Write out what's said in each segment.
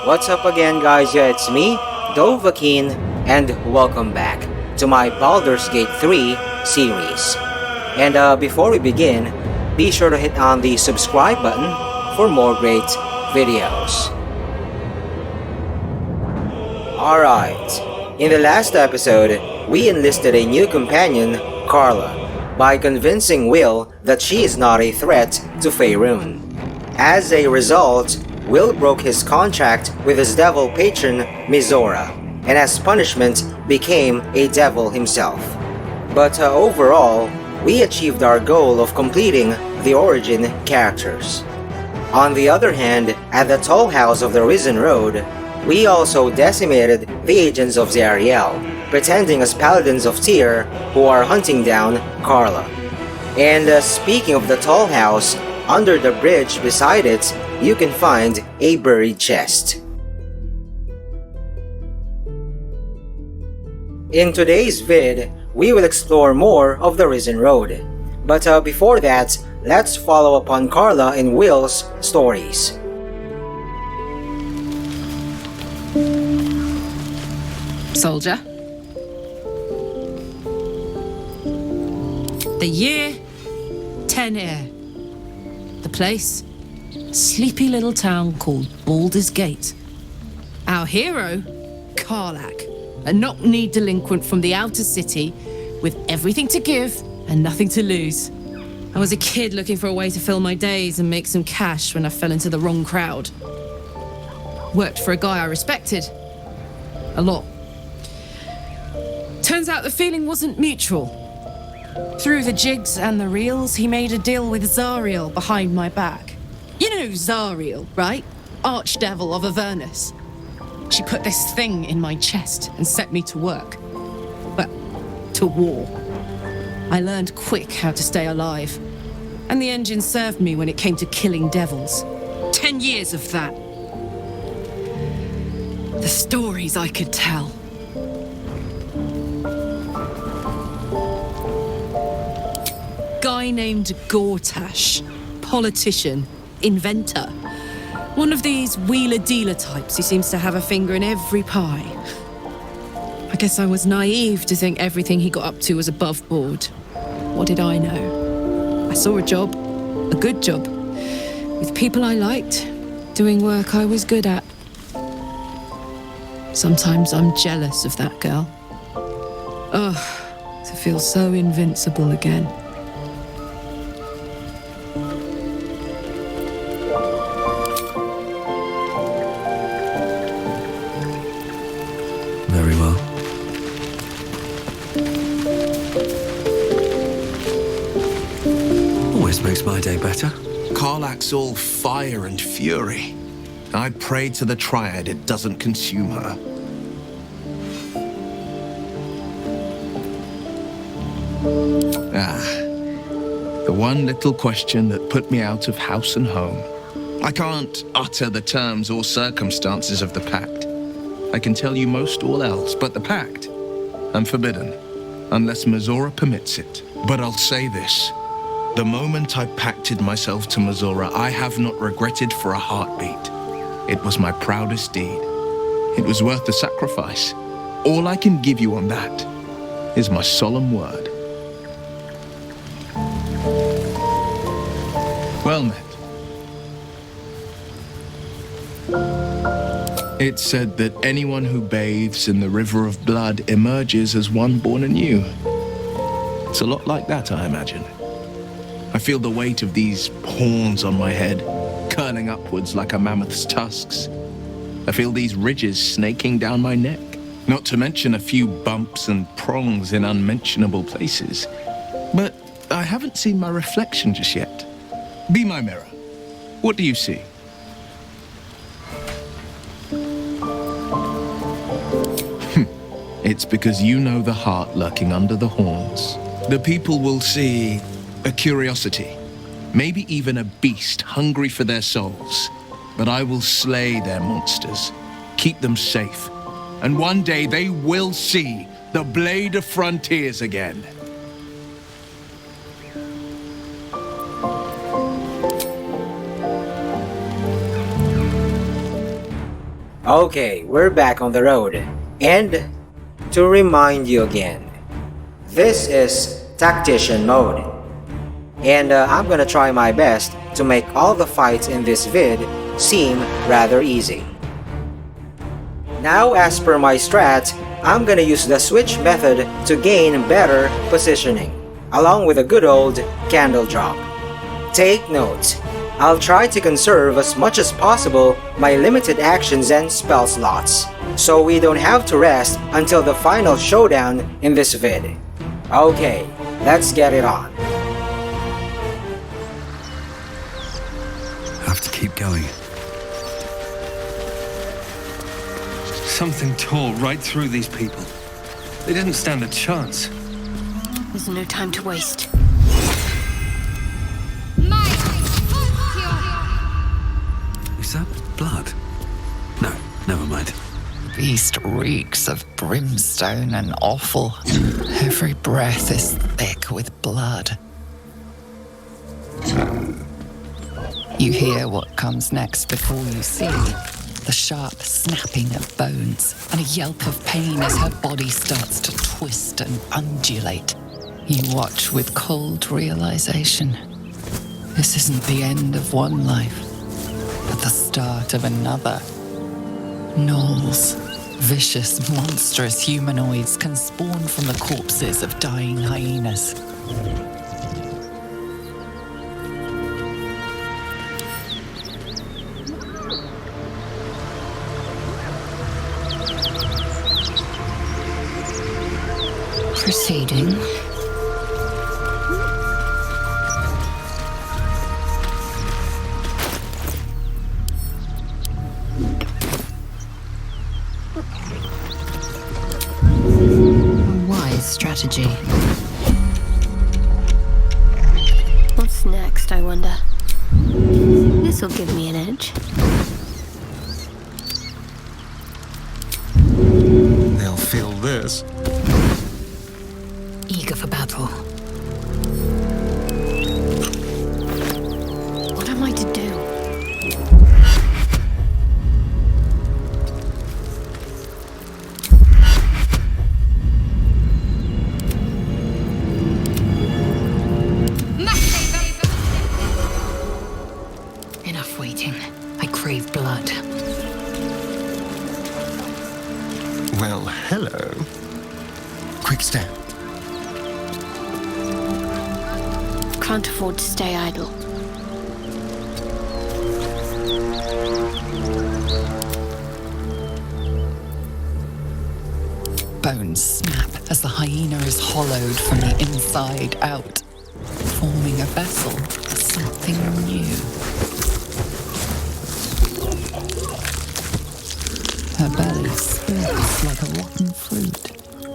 What's up again, guys? Yeah, it's me, Dovahkiin, and welcome back to my Baldur's Gate 3 series. And before we begin, be sure to hit on the subscribe button for more great videos. Alright, in the last episode, we enlisted a new companion, Carla, by convincing Will that she is not a threat to Faerun. As a result, Will broke his contract with his devil patron, Mizora, and as punishment became a devil himself. But overall, we achieved our goal of completing the origin characters. On the other hand, at the Toll House of the Risen Road, we also decimated the agents of Zariel, pretending as paladins of Tyr who are hunting down Carla. And speaking of the Toll House, under the bridge beside it, you can find a buried chest. In today's vid, we will explore more of the Risen Road. But before that, let's follow upon Carla and Will's stories. Soldier. The year, 10 Air. The place, sleepy little town called Baldur's Gate. Our hero, Karlach, a knock-knee delinquent from the outer city with everything to give and nothing to lose. I was a kid looking for a way to fill my days and make some cash when I fell into the wrong crowd. Worked for a guy I respected. A lot. Turns out the feeling wasn't mutual. Through the jigs and the reels, he made a deal with Zariel behind my back. You know Zariel, right? Archdevil of Avernus. She put this thing in my chest and set me to work. Well, to war. I learned quick how to stay alive. And the engine served me when it came to killing devils. 10 years of that. The stories I could tell. Guy named Gortash, politician, inventor. One of these wheeler-dealer types who seems to have a finger in every pie. I guess I was naive to think everything he got up to was above board. What did I know? I saw a job, a good job, with people I liked, doing work I was good at. Sometimes I'm jealous of that girl. Ugh, to feel so invincible again. Very well. Always makes my day better. Karlach's all fire and fury. I pray to the Triad it doesn't consume her. The one little question that put me out of house and home. I can't utter the terms or circumstances of the pact. I can tell you most all else, but the pact, I'm forbidden, unless Mizora permits it. But I'll say this. The moment I pacted myself to Mizora, I have not regretted for a heartbeat. It was my proudest deed. It was worth the sacrifice. All I can give you on that is my solemn word. Well met. It's said that anyone who bathes in the river of blood emerges as one born anew. It's a lot like that, I imagine. I feel the weight of these horns on my head, curling upwards like a mammoth's tusks. I feel these ridges snaking down my neck, not to mention a few bumps and prongs in unmentionable places. But I haven't seen my reflection just yet. Be my mirror. What do you see? It's because you know the heart lurking under the horns. The people will see a curiosity, maybe even a beast hungry for their souls. But I will slay their monsters, keep them safe, and one day they will see the Blade of Frontiers again. Okay, we're back on the road. And to remind you again, this is Tactician mode. And I'm gonna try my best to make all the fights in this vid seem rather easy. Now, as per my strat, I'm gonna use the switch method to gain better positioning, along with a good old candle drop. Take note, I'll try to conserve as much as possible my limited actions and spell slots, so we don't have to rest until the final showdown in this vid. Okay, let's get it on. Have to keep going. Something tore right through these people. They didn't stand a chance. There's no time to waste. Is that blood? No, never mind. Beast reeks of brimstone and offal. Every breath is thick with blood. You hear what comes next before you see. The sharp snapping of bones and a yelp of pain as her body starts to twist and undulate. You watch with cold realization. This isn't the end of one life, but the start of another. Gnolls, vicious, monstrous humanoids, can spawn from the corpses of dying hyenas. Proceeding. Wise strategy. What's next, I wonder? This'll give me an edge. They'll feel this. Eager for battle. What am I to do? Enough waiting. I crave blood. Well, hello. Quick step. Can't afford to stay idle. Bones snap as the hyena is hollowed from the inside out, forming a vessel for something new. Her belly spills like a rotten fruit,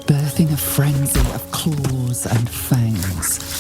birthing a frenzy of claws and fangs.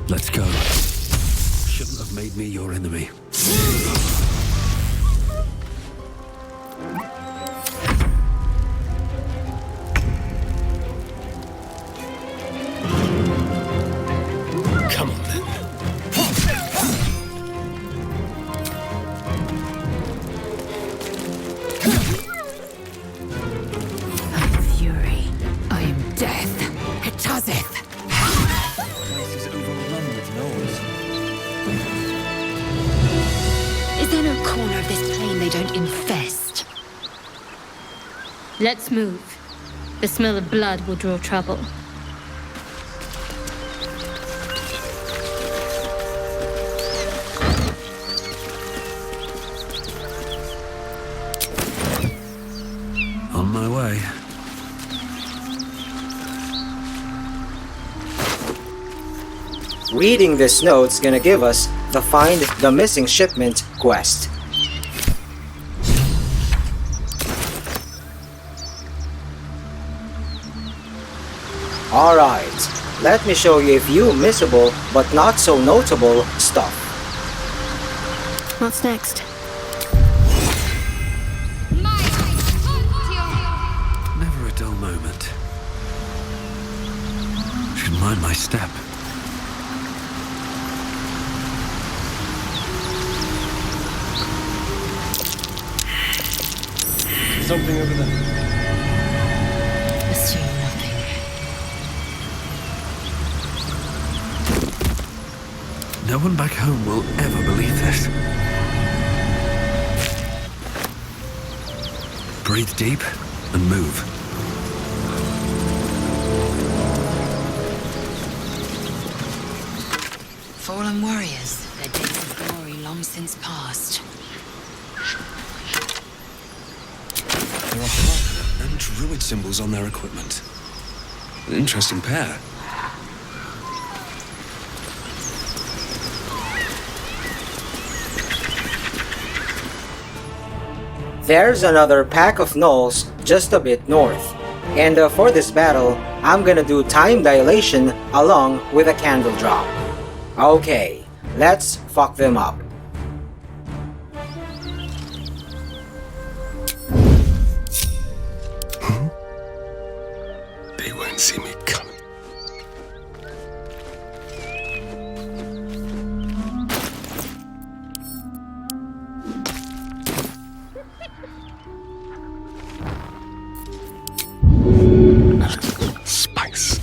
Let's go. Shouldn't have made me your enemy. Come on then. Fury. Is there no corner of this plane they don't infest? Let's move. The smell of blood will draw trouble. On my way. Reading this note's gonna give us the Find the Missing Shipment quest. Alright, let me show you a few missable but not so notable stuff. What's next? Never a dull moment. Should mind my step. Something over there. Assume nothing. No one back home will ever believe this. Breathe deep and move. Fallen warriors, their days of glory long since past. There are fire and druid symbols on their equipment. An interesting pair. There's another pack of Gnolls just a bit north. And for this battle, I'm gonna do time dilation along with a candle drop. Okay, let's fuck them up. They won't see me coming. Spice.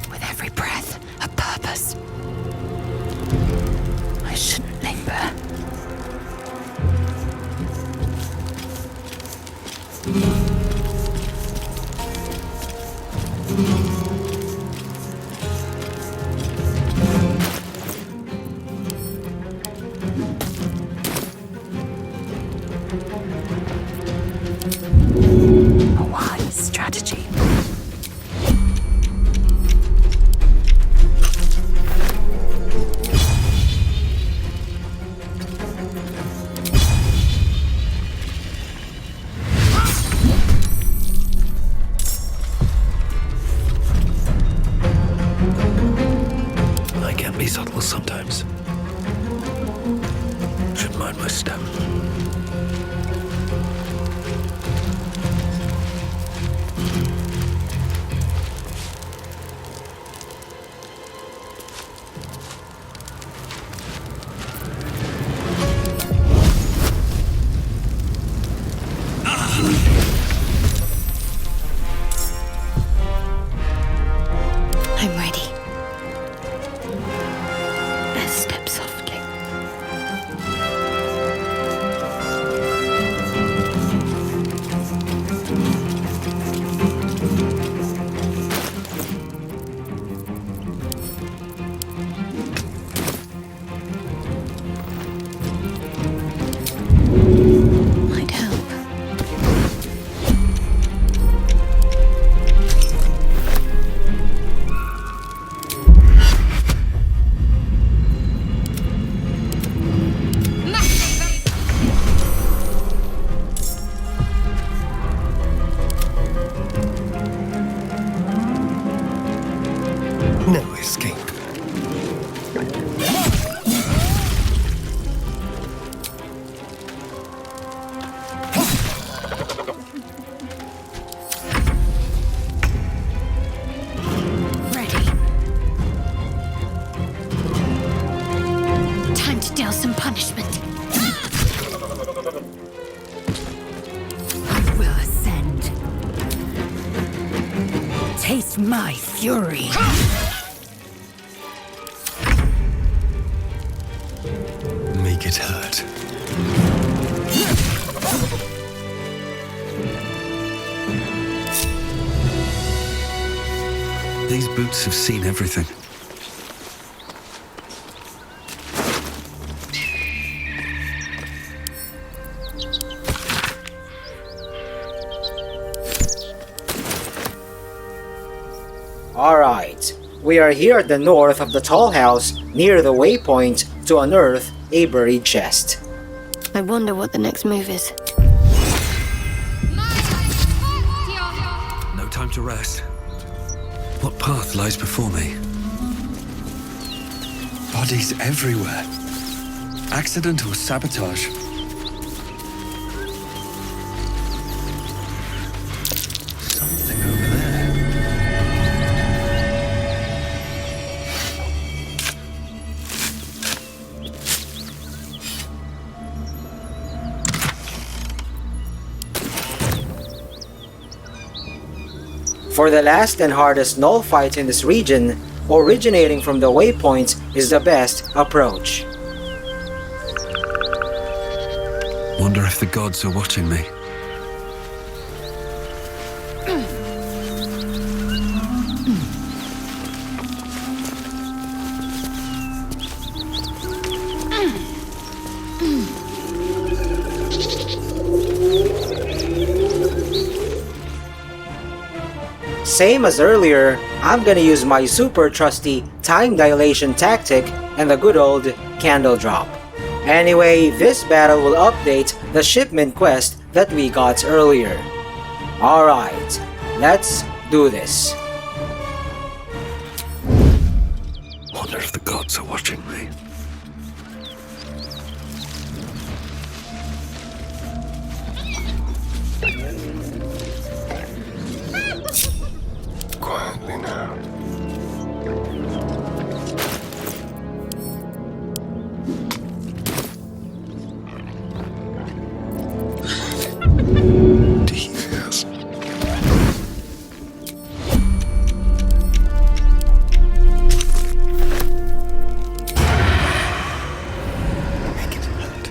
With every breath, a purpose. I shouldn't linger. A wise strategy. I can be subtle sometimes. Should mind my step. I'm ready. Step softly. now some punishment. I will ascend. Taste my fury. Make it hurt. These boots have seen everything. Alright, we are here at the north of the tall house near the waypoint to unearth a buried chest. I wonder what the next move is. No time to rest. What path lies before me? Bodies everywhere. Accident or sabotage? Something over there. For the last and hardest Gnoll fight in this region, originating from the waypoint is the best approach. Wonder if the gods are watching me. Same as earlier, I'm gonna use my super trusty time dilation tactic and the good old candle drop. Anyway, this battle will update the shipment quest that we got earlier. Alright, let's do this. Wonder if the gods are watching me. Quietly now. Yes. Make it hurt.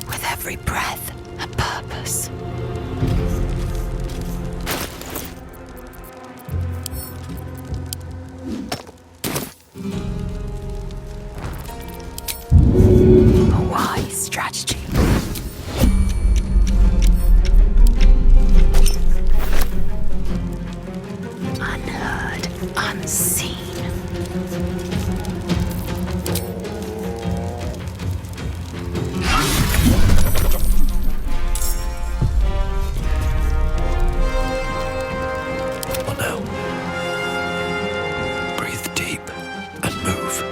With every breath, a purpose. A wise strategy. Unheard, unseen. What now? Breathe deep and move.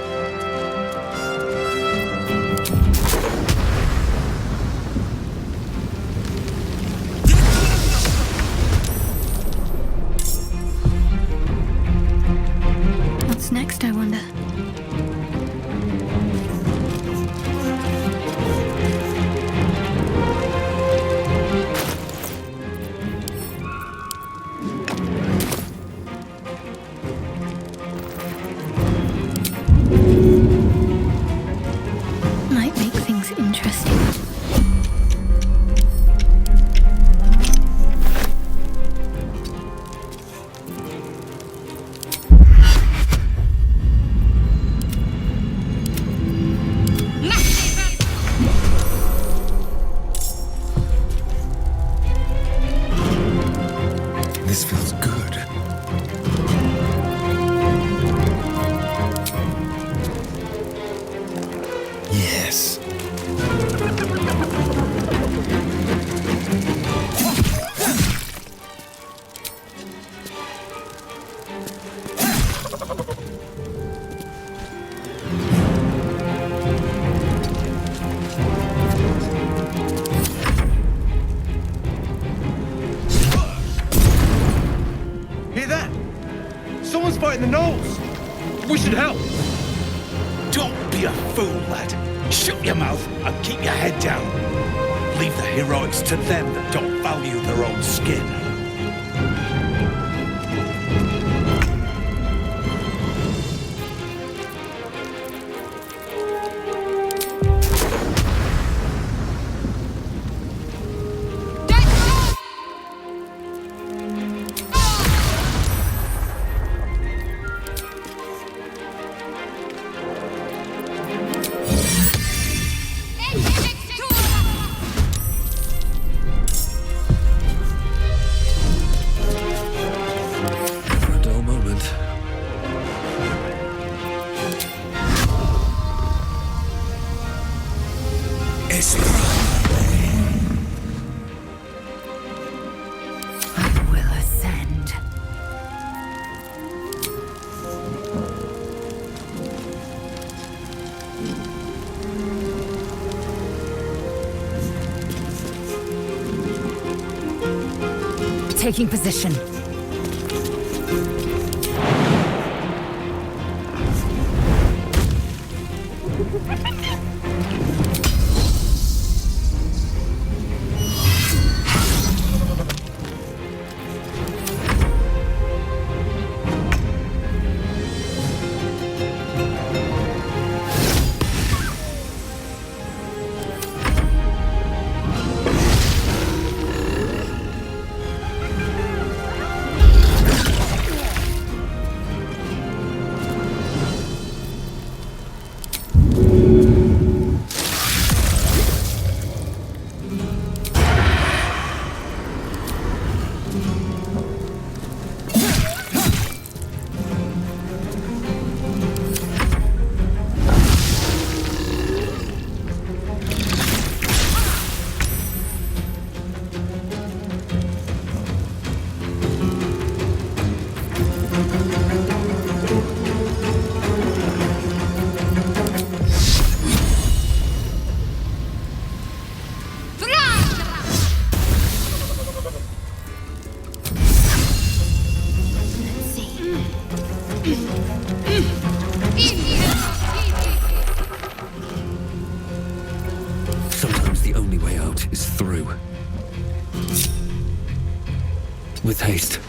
We should help! Don't be a fool, lad. Shut your mouth and keep your head down. Leave the heroics to them that don't value their own skin. Taking position. Sometimes the only way out is through. With haste.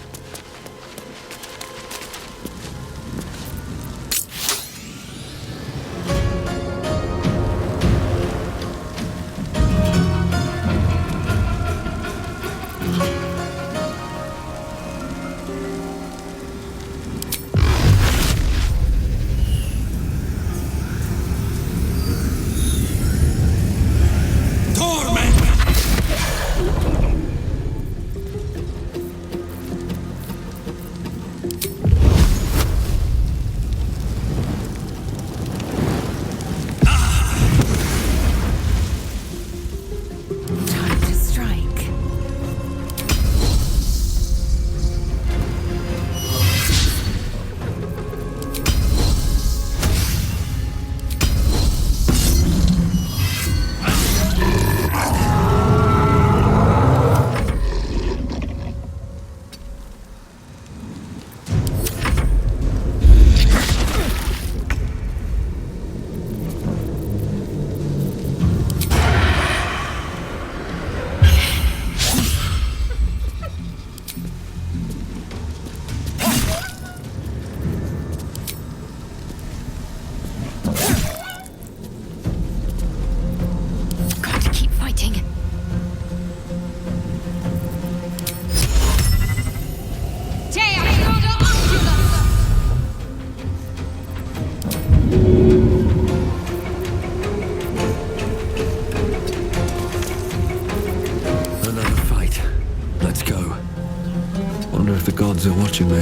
The gods are watching me.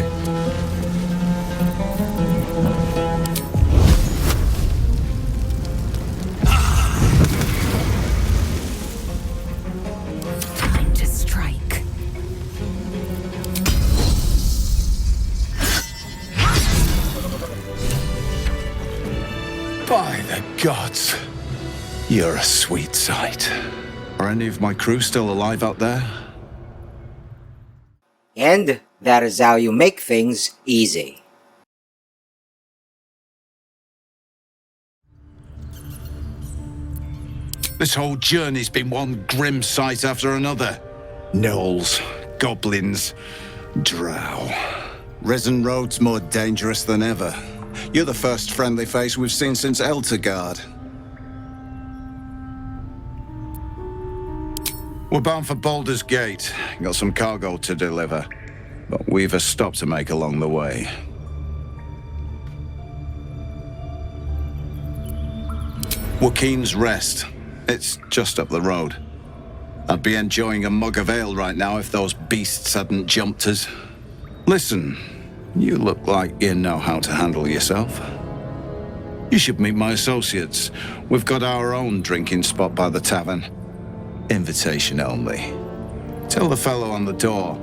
Time to strike. By the gods, you're a sweet sight. Are any of my crew still alive out there? And that is how you make things easy. This whole journey's been one grim sight after another. Gnolls, goblins, drow. Risen Road's more dangerous than ever. You're the first friendly face we've seen since Eltergard. We're bound for Baldur's Gate. Got some cargo to deliver. But we've a stop to make along the way. Wakeen's Rest. It's just up the road. I'd be enjoying a mug of ale right now if those beasts hadn't jumped us. Listen, you look like you know how to handle yourself. You should meet my associates. We've got our own drinking spot by the tavern. Invitation only. Tell the fellow on the door.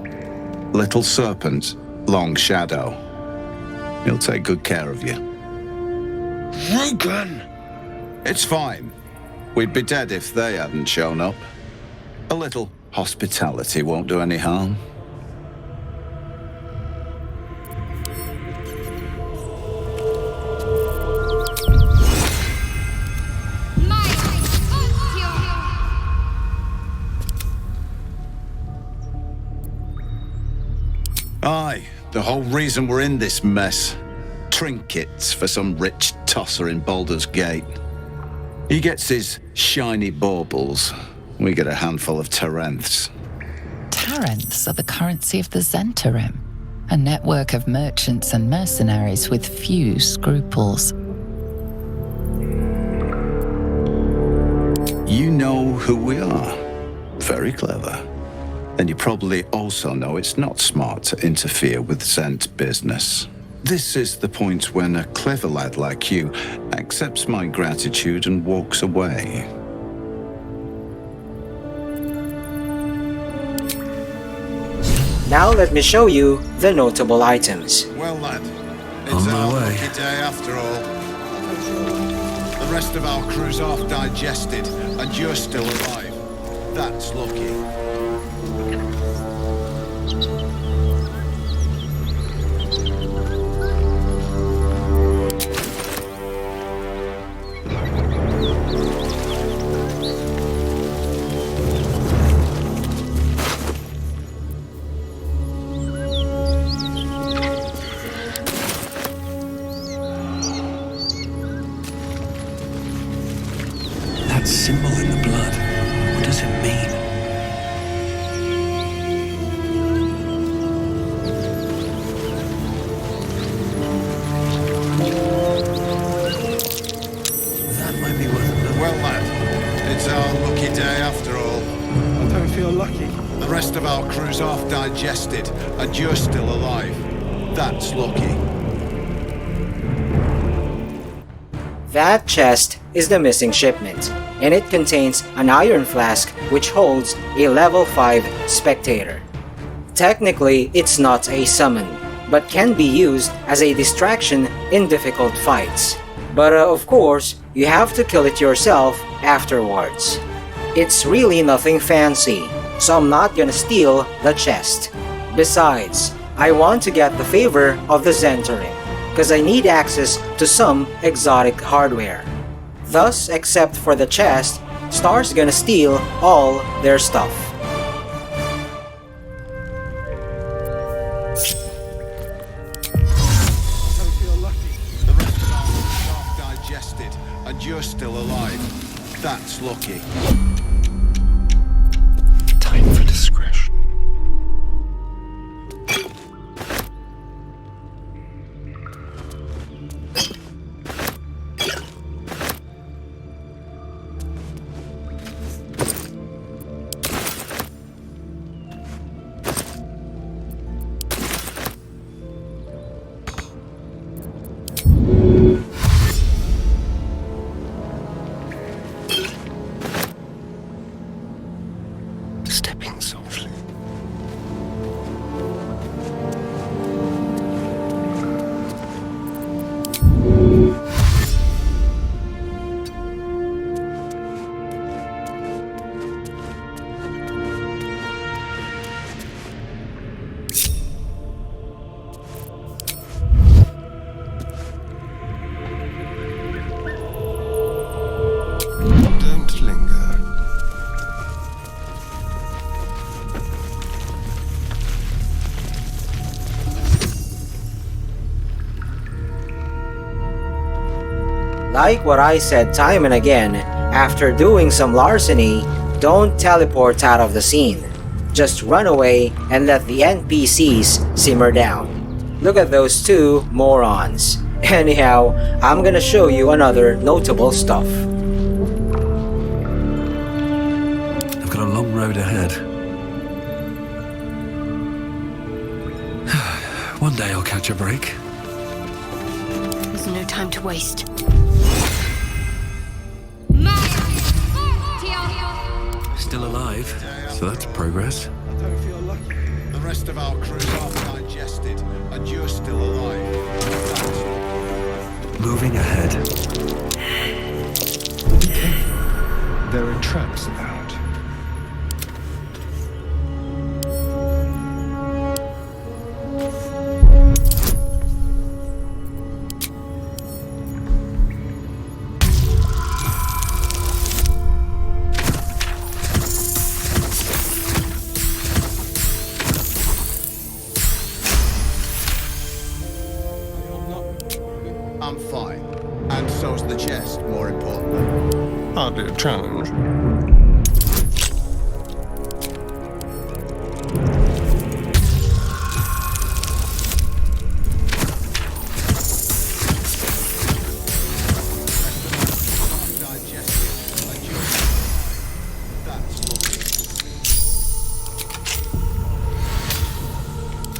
Little Serpent, Long Shadow. He'll take good care of you. Rugen! It's fine. We'd be dead if they hadn't shown up. A little hospitality won't do any harm. Aye, the whole reason we're in this mess. Trinkets for some rich tosser in Baldur's Gate. He gets his shiny baubles. We get a handful of taranths. Taranths are the currency of the Zhentarim, a network of merchants and mercenaries with few scruples. You know who we are. Very clever. And you probably also know it's not smart to interfere with Zhent business. This is the point when a clever lad like you accepts my gratitude and walks away. Now let me show you the notable items. Well, lad, it's On my our way. lucky day after all. The rest of our crew's half digested, and you're still alive. That's lucky. That symbol in the blood, what does it mean? That might be worth it. Well, lad, it's our lucky day after all. I don't feel lucky. The rest of our crew's half digested, and you're still alive. That's lucky. That chest is the missing shipment, and it contains an iron flask which holds a level 5 spectator. Technically, it's not a summon, but can be used as a distraction in difficult fights. But of course, you have to kill it yourself afterwards. It's really nothing fancy, so I'm not gonna steal the chest. Besides, I want to get the favor of the Zhentarim, because I need access to some exotic hardware. Thus, except for the chest, Star's gonna steal all their stuff. The rest of our crew's half digested, and you're still alive. That's lucky. Time for discretion. Stepping softly. Don't linger. Like what I said time and again, after doing some larceny, don't teleport out of the scene. Just run away and let the NPCs simmer down. Look at those two morons. Anyhow, I'm gonna show you another notable stuff. I've got a long road ahead. One day I'll catch a break. There's no time to waste. Still alive, so that's progress. I don't feel lucky. The rest of our crew's half digested, and you're still alive. Moving ahead. There are traps about. I'm fine. And so's the chest, more importantly. Hardly a challenge.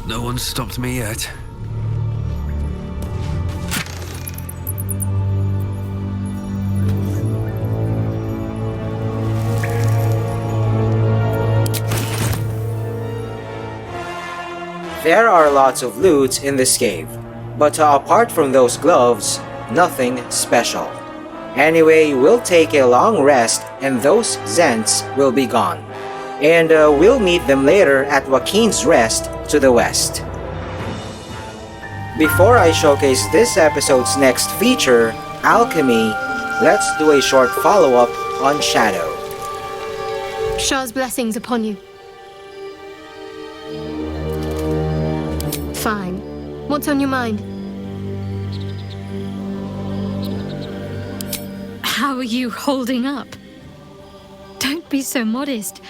No one's stopped me yet. There are lots of loot in this cave, but apart from those gloves, nothing special. Anyway, we'll take a long rest and those Zhents will be gone. And we'll meet them later at Joaquin's Rest to the west. Before I showcase this episode's next feature, Alchemy, let's do a short follow-up on Shadow. Shah's blessings upon you. Fine. What's on your mind? How are you holding up? Don't be so modest.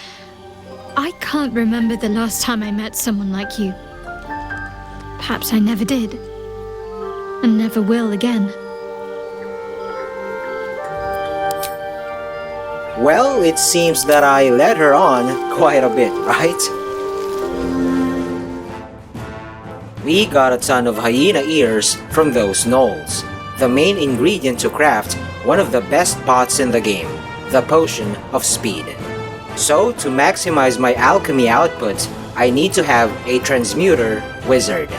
I can't remember the last time I met someone like you. Perhaps I never did. And never will again. Well, it seems that I led her on quite a bit, right? We got a ton of hyena ears from those Gnolls, the main ingredient to craft one of the best pots in the game, the Potion of Speed. So, to maximize my alchemy output, I need to have a transmuter wizard.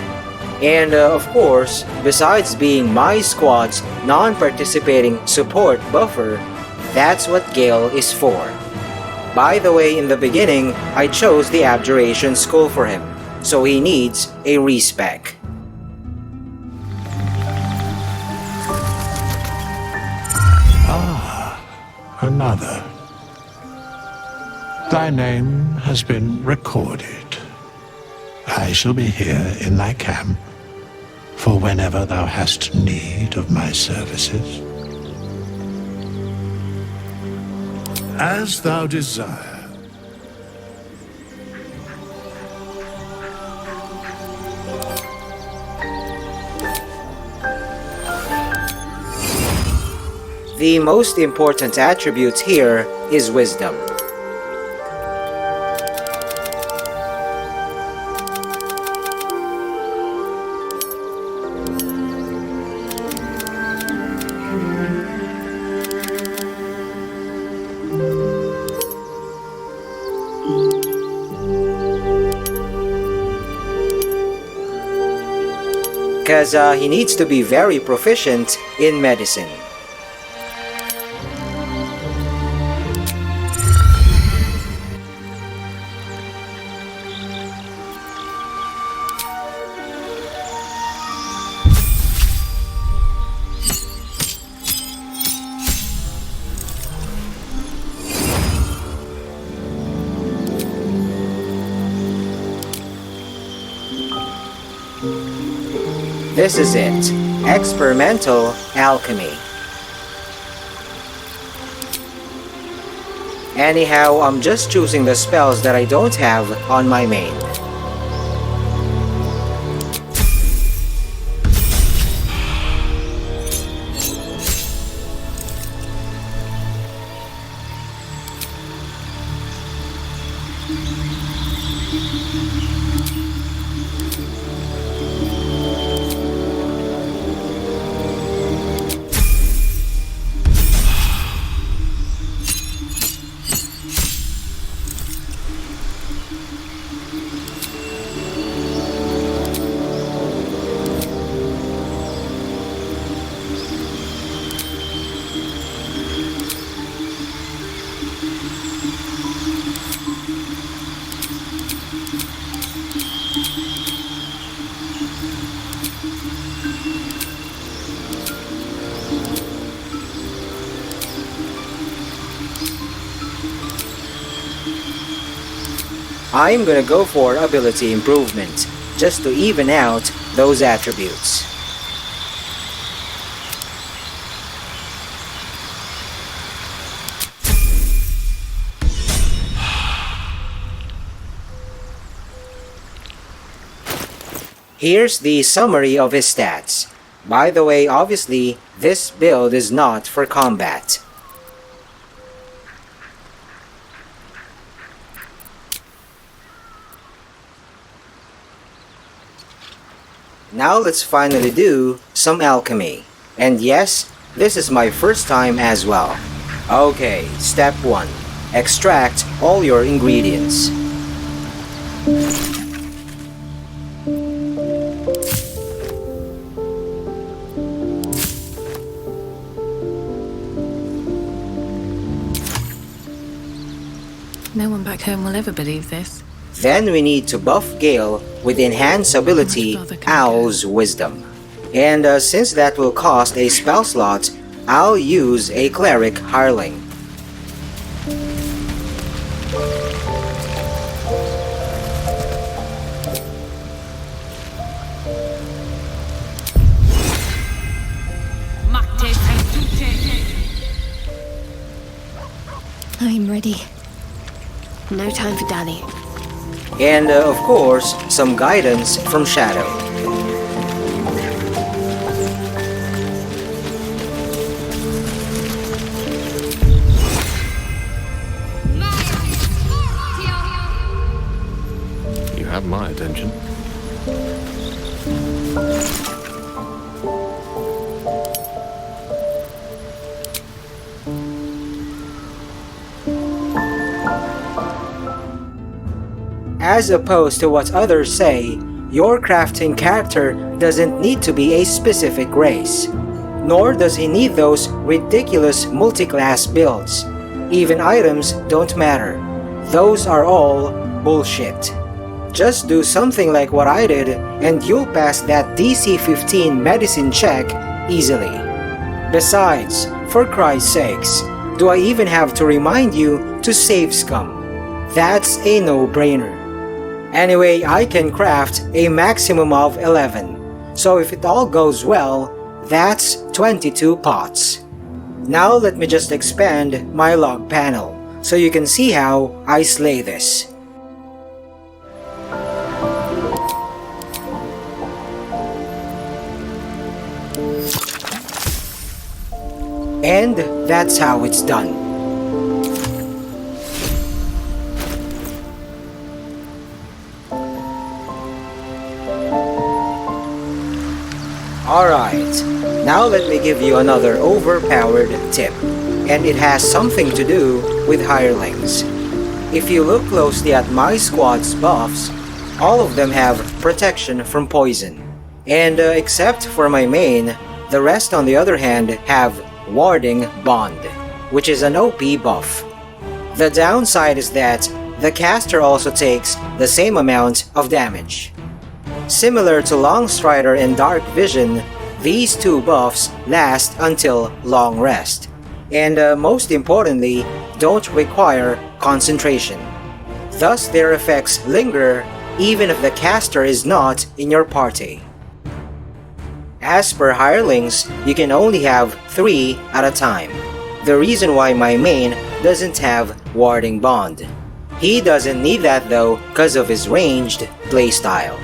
And of course, besides being my squad's non-participating support buffer, that's what Gale is for. By the way, in the beginning, I chose the Abjuration School for him, so he needs a respec. Another. Thy name has been recorded. I shall be here in thy camp for whenever thou hast need of my services. As thou desire. The most important attribute here is wisdom. Because he needs to be very proficient in medicine. This is it, experimental alchemy. Anyhow, I'm just choosing the spells that I don't have on my main. I'm gonna go for ability improvement, just to even out those attributes. Here's the summary of his stats. By the way, obviously, this build is not for combat. Now let's finally do some alchemy. And yes, this is my first time as well. Okay, step 1. Extract all your ingredients. No one back home will ever believe this. Then we need to buff Gale with enhanced ability Owl's Wisdom. And since that will cost a spell slot, I'll use a Cleric Hireling. I'm ready. No time for dallying. And of course, some guidance from Shadow. You have my attention. As opposed to what others say, your crafting character doesn't need to be a specific race. Nor does he need those ridiculous multi-class builds. Even items don't matter. Those are all bullshit. Just do something like what I did and you'll pass that DC 15 medicine check easily. Besides, for Christ's sakes, do I even have to remind you to save scum? That's a no-brainer. Anyway, I can craft a maximum of 11, so if it all goes well, that's 22 pots. Now let me just expand my log panel, so you can see how I slay this. And that's how it's done. Alright, now let me give you another overpowered tip, and it has something to do with hirelings. If you look closely at my squad's buffs, all of them have protection from poison. And except for my main, the rest on the other hand have Warding Bond, which is an OP buff. The downside is that the caster also takes the same amount of damage. Similar to Longstrider and Dark Vision, these two buffs last until long rest, and most importantly, don't require concentration. Thus their effects linger even if the caster is not in your party. As per hirelings, you can only have 3 at a time. the reason why my main doesn't have Warding Bond. He doesn't need that though cause of his ranged playstyle.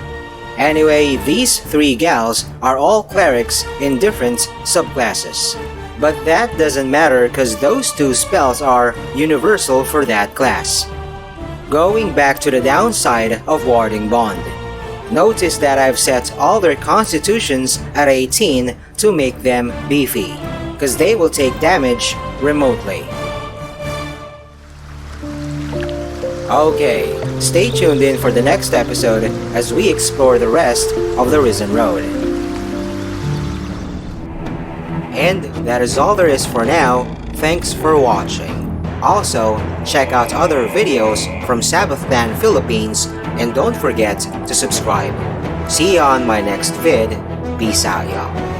Anyway, these 3 gals are all clerics in different subclasses. But that doesn't matter cause those 2 spells are universal for that class. Going back to the downside of Warding Bond. Notice that I've set all their constitutions at 18 to make them beefy, cause they will take damage remotely. Okay, stay tuned in for the next episode as we explore the rest of the Risen Road. And that is all there is for now. Thanks for watching. Also, check out other videos from Sabbath Clan Philippines and don't forget to subscribe. See you on my next vid. Peace out, y'all.